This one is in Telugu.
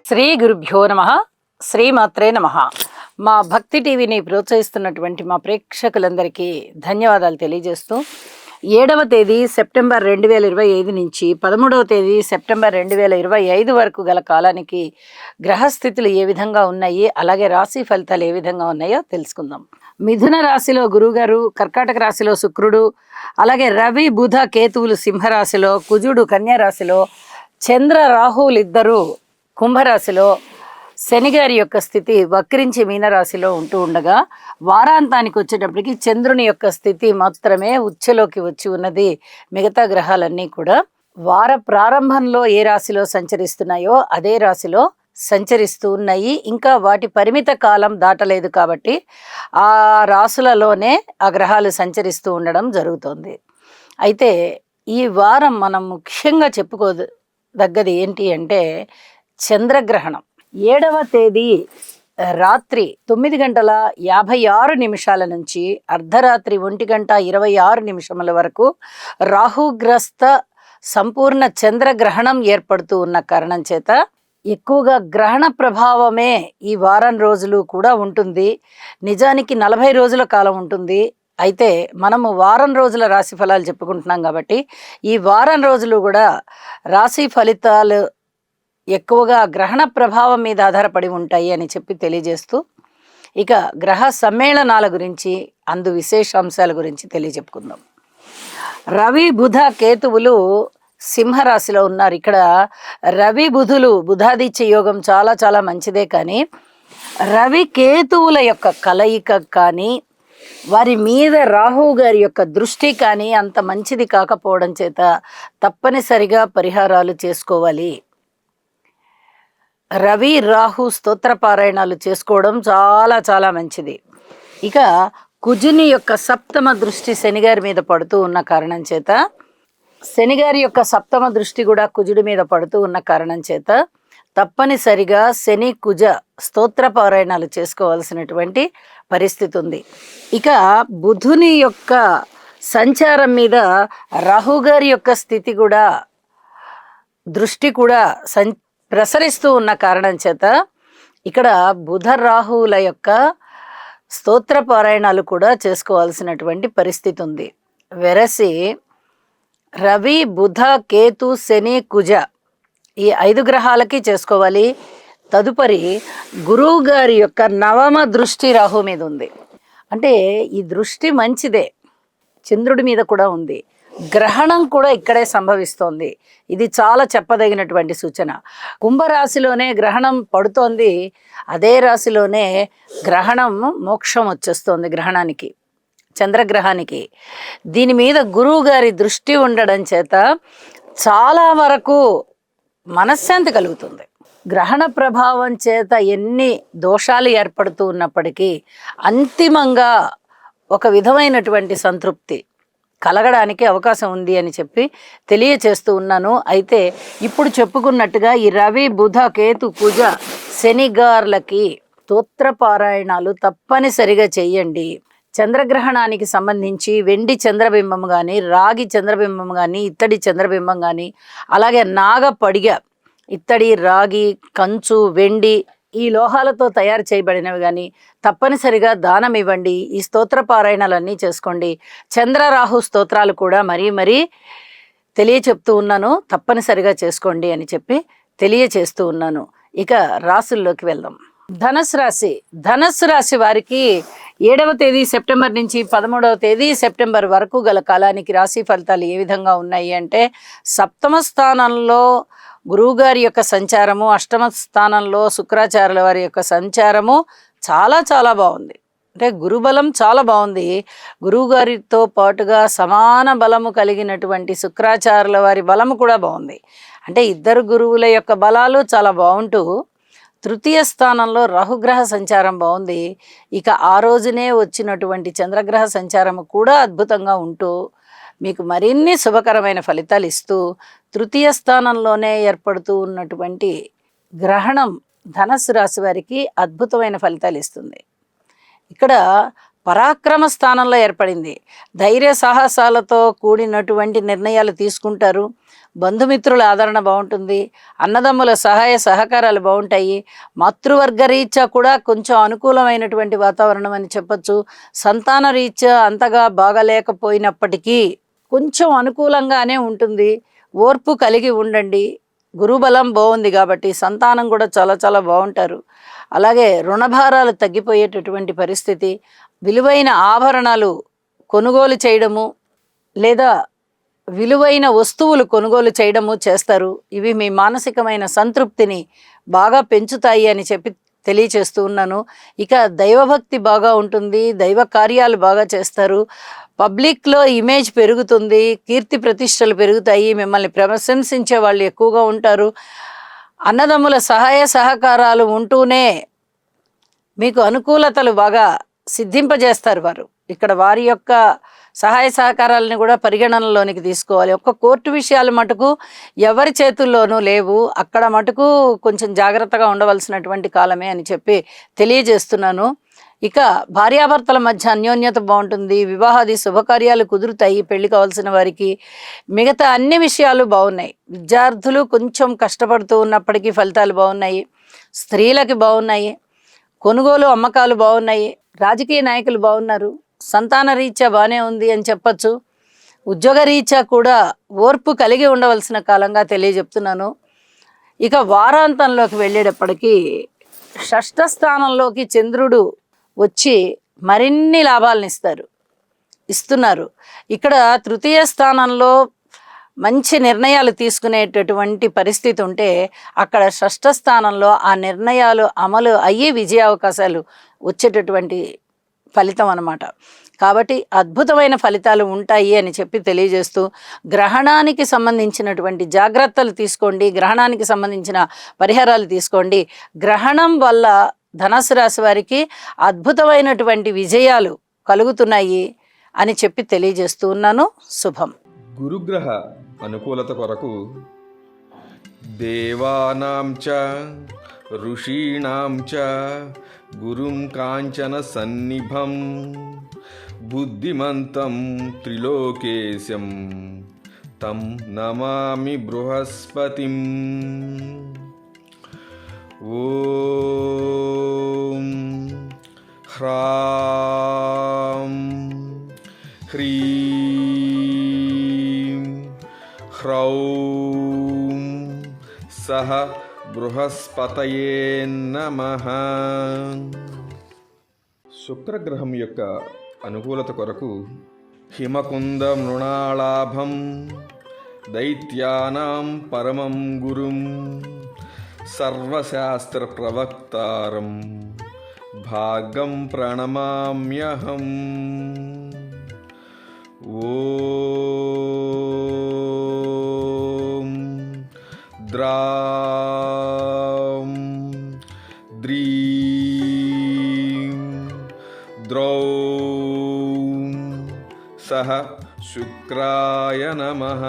శ్రీ గురుభ్యో నమ. శ్రీమాత్రే నమ. మా భక్తి టీవీని ప్రోత్సహిస్తున్నటువంటి మా ప్రేక్షకులందరికీ ధన్యవాదాలు తెలియజేస్తూ 7వ తేదీ సెప్టెంబర్ 2025 నుంచి 13వ తేదీ సెప్టెంబర్ 2025 వరకు గల కాలానికి గ్రహస్థితులు ఏ విధంగా ఉన్నాయి, అలాగే రాశి ఫలితాలు ఏ విధంగా ఉన్నాయో తెలుసుకుందాం. మిథున రాశిలో గురువుగారు, కర్కాటక రాశిలో శుక్రుడు, అలాగే రవి బుధ కేతువులు సింహరాశిలో, కుజుడు కన్యా రాశిలో, చంద్ర రాహువులు ఇద్దరు కుంభరాశిలో, శనిగారి యొక్క స్థితి వక్రించి మీనరాశిలో ఉంటూ ఉండగా వారాంతానికి వచ్చేటప్పటికి చంద్రుని యొక్క స్థితి మాత్రమే ఉచ్ఛలోకి వచ్చి ఉన్నది. మిగతా గ్రహాలన్నీ కూడా వార ప్రారంభంలో ఏ రాశిలో సంచరిస్తున్నాయో అదే రాశిలో సంచరిస్తూ ఉన్నాయి. ఇంకా వాటి పరిమిత కాలం దాటలేదు కాబట్టి ఆ రాశులలోనే ఆ గ్రహాలు సంచరిస్తూ ఉండడం జరుగుతుంది. అయితే ఈ వారం మనం ముఖ్యంగా చెప్పుకోదగ్గది ఏంటి అంటే చంద్రగ్రహణం. 7వ తేదీ రాత్రి 9:56 నుంచి అర్ధరాత్రి 1:26 వరకు రాహుగ్రస్త సంపూర్ణ చంద్రగ్రహణం ఏర్పడుతూ ఉన్న కారణం చేత ఎక్కువగా గ్రహణ ప్రభావమే ఈ వారం రోజులు కూడా ఉంటుంది. నిజానికి 40 రోజుల కాలం ఉంటుంది. అయితే మనము వారం రోజుల రాశి ఫలాలు చెప్పుకుంటున్నాం కాబట్టి ఈ వారం రోజులు కూడా రాశి ఫలితాలు ఎక్కువగా గ్రహణ ప్రభావం మీద ఆధారపడి ఉంటాయి అని చెప్పి తెలియజేస్తూ ఇక గ్రహ సమ్మేళనాల గురించి, అందు విశేషాంశాల గురించి తెలియజెప్పుకుందాం. రవి బుధ కేతువులు సింహరాశిలో ఉన్నారు. ఇక్కడ రవి బుధులు బుధాదిత్య యోగం చాలా చాలా మంచిదే, కానీ రవి కేతువుల యొక్క కలయిక కానీ వారి మీద రాహువు గారి యొక్క దృష్టి కానీ అంత మంచిది కాకపోవడం చేత తప్పనిసరిగా పరిహారాలు చేసుకోవాలి. రవి రాహు స్తోత్ర పారాయణాలు చేసుకోవడం చాలా చాలా మంచిది. ఇక కుజుని యొక్క సప్తమ దృష్టి శనిగారి మీద పడుతూ ఉన్న కారణం చేత, శనిగారి యొక్క సప్తమ దృష్టి కూడా కుజుడి మీద పడుతూ ఉన్న కారణం చేత తప్పనిసరిగా శని కుజ స్తోత్ర పారాయణాలు చేసుకోవాల్సినటువంటి పరిస్థితి ఉంది. ఇక బుధుని యొక్క సంచారం మీద రాహు గారి యొక్క స్థితి కూడా దృష్టి కూడా ప్రసరిస్తూ ఉన్న కారణం చేత ఇక్కడ బుధ రాహువుల యొక్క స్తోత్ర పారాయణాలు కూడా చేసుకోవాల్సినటువంటి పరిస్థితి ఉంది. వెరసి రవి బుధ కేతు శని కుజ ఈ 5 గ్రహాలకి చేసుకోవాలి. తదుపరి గురువు గారి యొక్క 9వ దృష్టి రాహు మీద ఉంది. అంటే ఈ దృష్టి మంచిదే, చంద్రుడి మీద కూడా ఉంది. గ్రహణం కూడా ఇక్కడే సంభవిస్తోంది. ఇది చాలా చెప్పదగినటువంటి సూచన. కుంభరాశిలోనే గ్రహణం పడుతోంది, అదే రాశిలోనే గ్రహణం మోక్షం వచ్చేస్తోంది గ్రహణానికి, చంద్రగ్రహానికి. దీని మీద గురువు గారి దృష్టి ఉండడం చేత చాలా వరకు మనశ్శాంతి కలుగుతుంది. గ్రహణ ప్రభావం చేత ఎన్ని దోషాలు ఏర్పడుతూ ఉన్నప్పటికీ అంతిమంగా ఒక విధమైనటువంటి సంతృప్తి కలగడానికి అవకాశం ఉంది అని చెప్పి తెలియచేస్తూ ఉన్నాను. అయితే ఇప్పుడు చెప్పుకున్నట్టుగా ఈ రవి బుధ కేతు కుజ శనిగార్లకి స్తోత్ర పారాయణాలు తప్పనిసరిగా చెయ్యండి. చంద్రగ్రహణానికి సంబంధించి వెండి చంద్రబింబం కానీ, రాగి చంద్రబింబం కానీ, ఇత్తడి చంద్రబింబం కానీ, అలాగే నాగపడిగ ఇత్తడి, రాగి, కంచు, వెండి ఈ లోహాలతో తయారు చేయబడినవి కానీ తప్పనిసరిగా దానం ఇవ్వండి. ఈ స్తోత్ర పారాయణాలన్నీ చేసుకోండి. చంద్రరాహు స్తోత్రాలు కూడా మరీ తెలియచెప్తూ ఉన్నాను, తప్పనిసరిగా చేసుకోండి అని చెప్పి తెలియచేస్తూ ఉన్నాను. ఇక రాశుల్లోకి వెళ్దాం. ధనస్సు రాశి వారికి 7వ తేదీ సెప్టెంబర్ నుంచి 13వ తేదీ సెప్టెంబర్ వరకు గల కాలానికి రాశి ఫలితాలు ఏ విధంగా ఉన్నాయి అంటే, సప్తమ స్థానంలో గురువుగారి యొక్క సంచారము, అష్టమ స్థానంలో శుక్రాచార్యుల వారి యొక్క సంచారము చాలా చాలా బాగుంది. అంటే గురుబలం చాలా బాగుంది. గురువుగారితో పాటుగా సమాన బలము కలిగినటువంటి శుక్రాచార్యుల వారి బలము కూడా బాగుంది. అంటే ఇద్దరు గురువుల యొక్క బలాలు చాలా బాగుంటూ తృతీయ స్థానంలో రాహుగ్రహ సంచారం బాగుంది. ఇక ఆ రోజునే వచ్చినటువంటి చంద్రగ్రహ సంచారము కూడా అద్భుతంగా ఉంటూ మీకు మరిన్ని శుభకరమైన ఫలితాలు ఇస్తూ తృతీయ స్థానంలోనే ఏర్పడుతూ ఉన్నటువంటి గ్రహణం ధనస్సు రాశి వారికి అద్భుతమైన ఫలితాలు ఇస్తుంది. ఇక్కడ పరాక్రమ స్థానంలో ఏర్పడింది. ధైర్య సాహసాలతో కూడినటువంటి నిర్ణయాలు తీసుకుంటారు. బంధుమిత్రుల ఆదరణ బాగుంటుంది, అన్నదమ్ముల సహాయ సహకారాలు బాగుంటాయి, మాతృవర్గ రీత్యా కూడా కొంచెం అనుకూలమైనటువంటి వాతావరణం అని చెప్పచ్చు. సంతాన రీత్యా అంతగా బాగలేకపోయినప్పటికీ కొంచెం అనుకూలంగానే ఉంటుంది. ఓర్పు కలిగి ఉండండి. గురుబలం బాగుంది కాబట్టి సంతానం కూడా చాలా చాలా బాగుంటారు. అలాగే రుణభారాలు తగ్గిపోయేటటువంటి పరిస్థితి, విలువైన ఆభరణాలు కొనుగోలు చేయడము లేదా విలువైన వస్తువులు కొనుగోలు చేయడము చేస్తారు. ఇవి మీ మానసికమైన సంతృప్తిని బాగా పెంచుతాయి అని చెప్పి తెలియచేస్తూ ఉన్నాను. ఇక దైవభక్తి బాగా ఉంటుంది, దైవ కార్యాలు బాగా చేస్తారు, పబ్లిక్లో ఇమేజ్ పెరుగుతుంది, కీర్తి ప్రతిష్టలు పెరుగుతాయి, మిమ్మల్ని ప్రశంసించే వాళ్ళు ఎక్కువగా ఉంటారు. అన్నదమ్ముల సహాయ సహకారాలు ఉంటూనే మీకు అనుకూలతలు బాగా సిద్ధింపజేస్తారు వారు. ఇక్కడ వారి యొక్క సహాయ సహకారాలను కూడా పరిగణనలోనికి తీసుకోవాలి. ఒక్క కోర్టు విషయాలు మటుకు ఎవరి చేతుల్లోనూ లేవు, అక్కడ మటుకు కొంచెం జాగ్రత్తగా ఉండవలసినటువంటి కాలమే అని చెప్పి తెలియజేస్తున్నాను. ఇక భార్యాభర్తల మధ్య అన్యోన్యత బాగుంటుంది, వివాహాది శుభకార్యాలు కుదురుతాయి పెళ్లి కావాల్సిన వారికి. మిగతా అన్ని విషయాలు బాగున్నాయి. విద్యార్థులు కొంచెం కష్టపడుతూ ఉన్నప్పటికీ ఫలితాలు బాగున్నాయి, స్త్రీలకి బాగున్నాయి, కొనుగోలు అమ్మకాలు బాగున్నాయి, రాజకీయ నాయకులు బాగున్నారు, సంతాన రీత్యా బాగానే ఉంది అని చెప్పచ్చు. ఉద్యోగ రీత్యా కూడా ఓర్పు కలిగి ఉండవలసిన కాలంగా తెలియజెప్తున్నాను. ఇక వారాంతంలోకి వెళ్ళేటప్పటికీ షష్ఠ స్థానంలోకి చంద్రుడు వచ్చి మరిన్ని లాభాలను ఇస్తున్నారు. ఇక్కడ తృతీయ స్థానంలో మంచి నిర్ణయాలు తీసుకునేటటువంటి పరిస్థితి ఉంటే, అక్కడ షష్ఠ స్థానంలో ఆ నిర్ణయాలు అమలు అయ్యి విజయావకాశాలు వచ్చేటటువంటి ఫలితం అన్నమాట. కాబట్టి అద్భుతమైన ఫలితాలు ఉంటాయి అని చెప్పి తెలియజేస్తూ, గ్రహణానికి సంబంధించినటువంటి జాగ్రత్తలు తీసుకోండి, గ్రహణానికి సంబంధించిన పరిహారాలు తీసుకోండి. గ్రహణం వల్ల ధనుసు రాశి వారికి అద్భుతమైనటువంటి విజయాలు కలుగుతున్నాయి అని చెప్పి తెలియజేస్తూ ఉన్నాను. శుభం. గురుగ్రహ అనుకూలత కొరకు దేవానాం చ ఋషీణాం చ గురుం కాంచన సన్నిభం బుద్ధిమంతం త్రిలోకేశం తం నమామి బృహస్పతిం. ఓం హ్రాం హ్రీం హ్రౌం సహ బృహస్పతయే నమః. శుక్రగ్రహం యొక్క అనుకూలత కొరకు హిమకుంద మృణాళాభం దైత్యానాం పరమం గురుం సర్వశాస్త్ర ప్రవక్తారం భాగం ప్రణమామ్యహం. ఓం ద్రాం ద్రీం ద్రౌం సహ శుక్రాయ నమః.